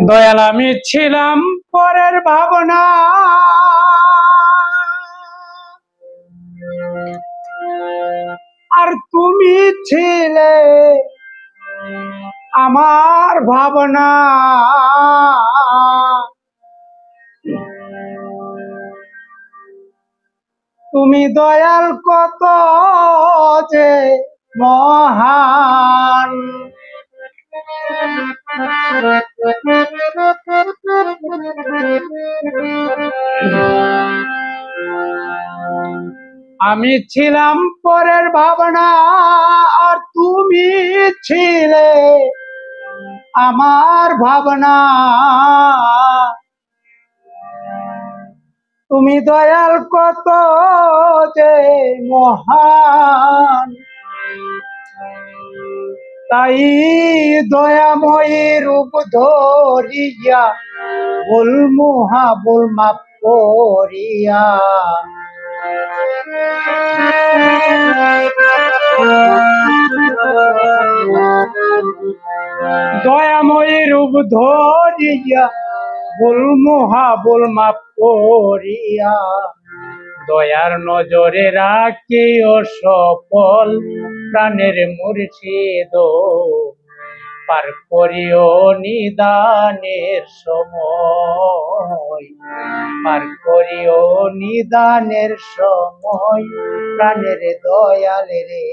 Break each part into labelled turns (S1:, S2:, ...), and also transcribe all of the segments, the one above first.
S1: দয়াল আমি ছিলাম পরের ভাবনা, আর তুমি ছিলে আমার ভাবনা। তুমি দয়াল কত যে মহান, আমি ছিলাম পরের ভাবনা, আর তুমি ছিলে আমার ভাবনা। তুমি দয়াল কত যে মহান, তাই দয়াময়ী রূপ ধরিয়া ভুল মুহা ভুল মাপ করিয়া দয়াময়ী রূপ ধরিয়া ভুল মুহা ভুল মাপ করিয়া দয়ার নজরে রাখিও সফল প্রাণের মুর্শিদ, পার করিও নিদানের সময়, পার করিও নিদানের সময় প্রাণের দয়াল রে,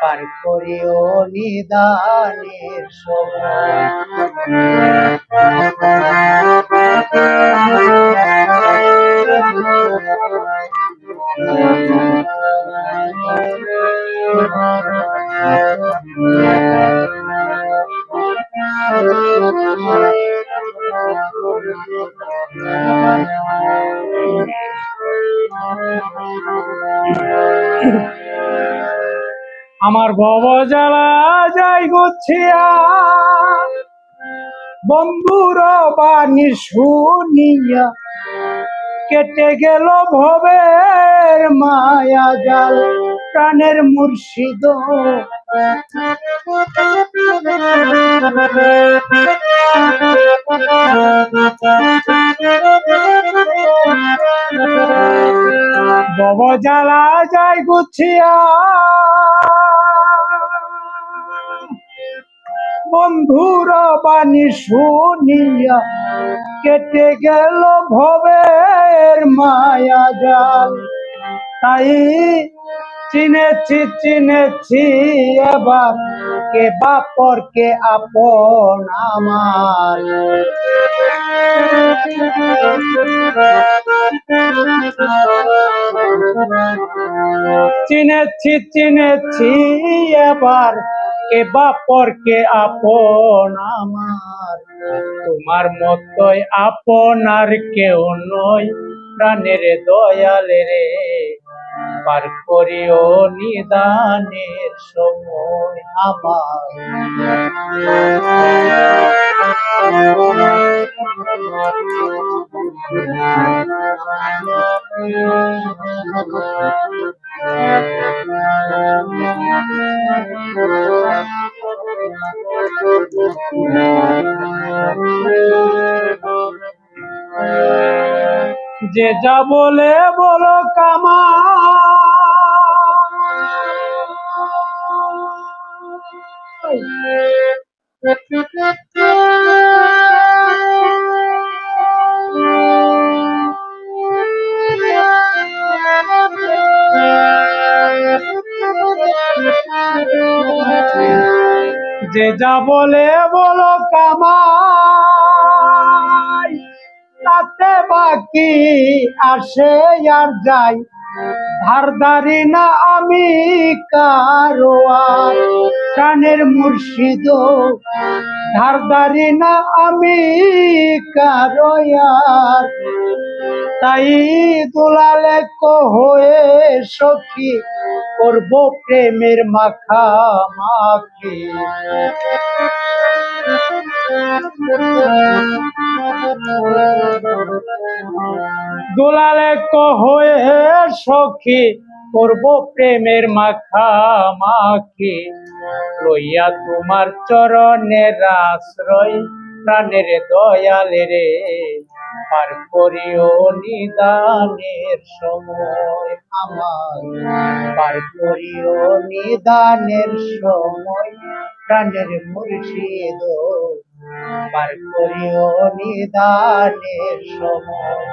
S1: পার করিও নিদানের সময়। আমার ভব জ্বালা যাই গুছিয়া, বন্ধুর বাণী শুনিয়া কেটে গেল ভবের মায়া জাল প্রাণের মুর্শিদ। ভব জ্বালা যাই গুছিয়া, বন্ধুর বাণী শুনিয়া কেটে গেল ভবের মায়া জাল, তাই চিনেছি এবার কে বাপর কে আপন আমার। চিনেছি এবার কে বাপর কে আপন আমার। তোমার মতোই আপনার কেউ নয় প্রাণের দয়াল রে, পার করিও নিদানের সময় আমার। যে যা বলে বলো কামা, যে যা বলে বলো কামাই, তাতে বাকি আসে আর যাই, ধারদারি না আমি কারো আর প্রাণের মুর্শিদ, ধারদারি না আমি কারো আর। তাই দুলালে হয়ে সখী করব প্রেমের মাখামাখি। দুলালে হয়ে সখী করব প্রেমের মাখামাখি লইয়া তোমার চরণের আশ্রয় প্রাণের দয়ালে রে পার করিও নিদানের সময় আমার পার করিও নিদানের সময় প্রাণের মুর্শিদ পার করিও নিদানের সময়।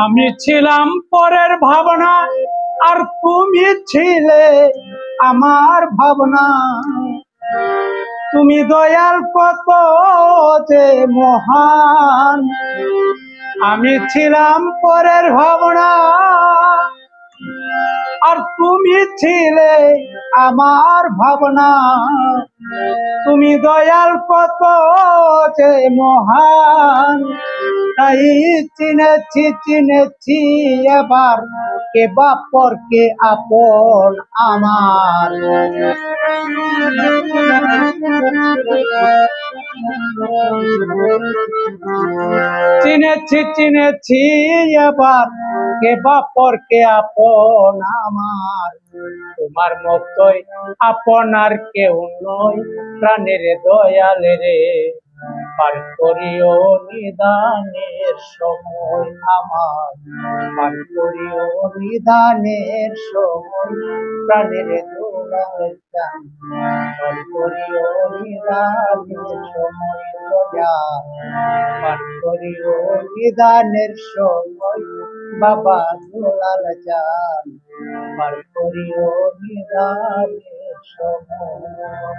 S1: আমি ছিলাম পরের ভাবনা আর তুমি ছিলে আমার ভাবনা, তুমি দয়াল কত যে মহান। আমি ছিলাম পরের ভাবনা আর তুমি ছিলে আমার ভাবনা, তুমি দয়াল কত যে মহান। তাই চিনেছি এবার কে বাপর কে আপন আমার। চিনেছি এবার কে বাপর কে আপন আমার। তোমার মতোই আপনার কেউ নয় প্রাণের দয়ালে রে পার করিও নিদানের সময় আমার পার করিও নিদানের সময় প্রাণের দোলার চান পার করিও নিদানের সময় দয়া পার করিও নিদানের সময় বাবা দোলাল চান পার করিও নিদানের সময়।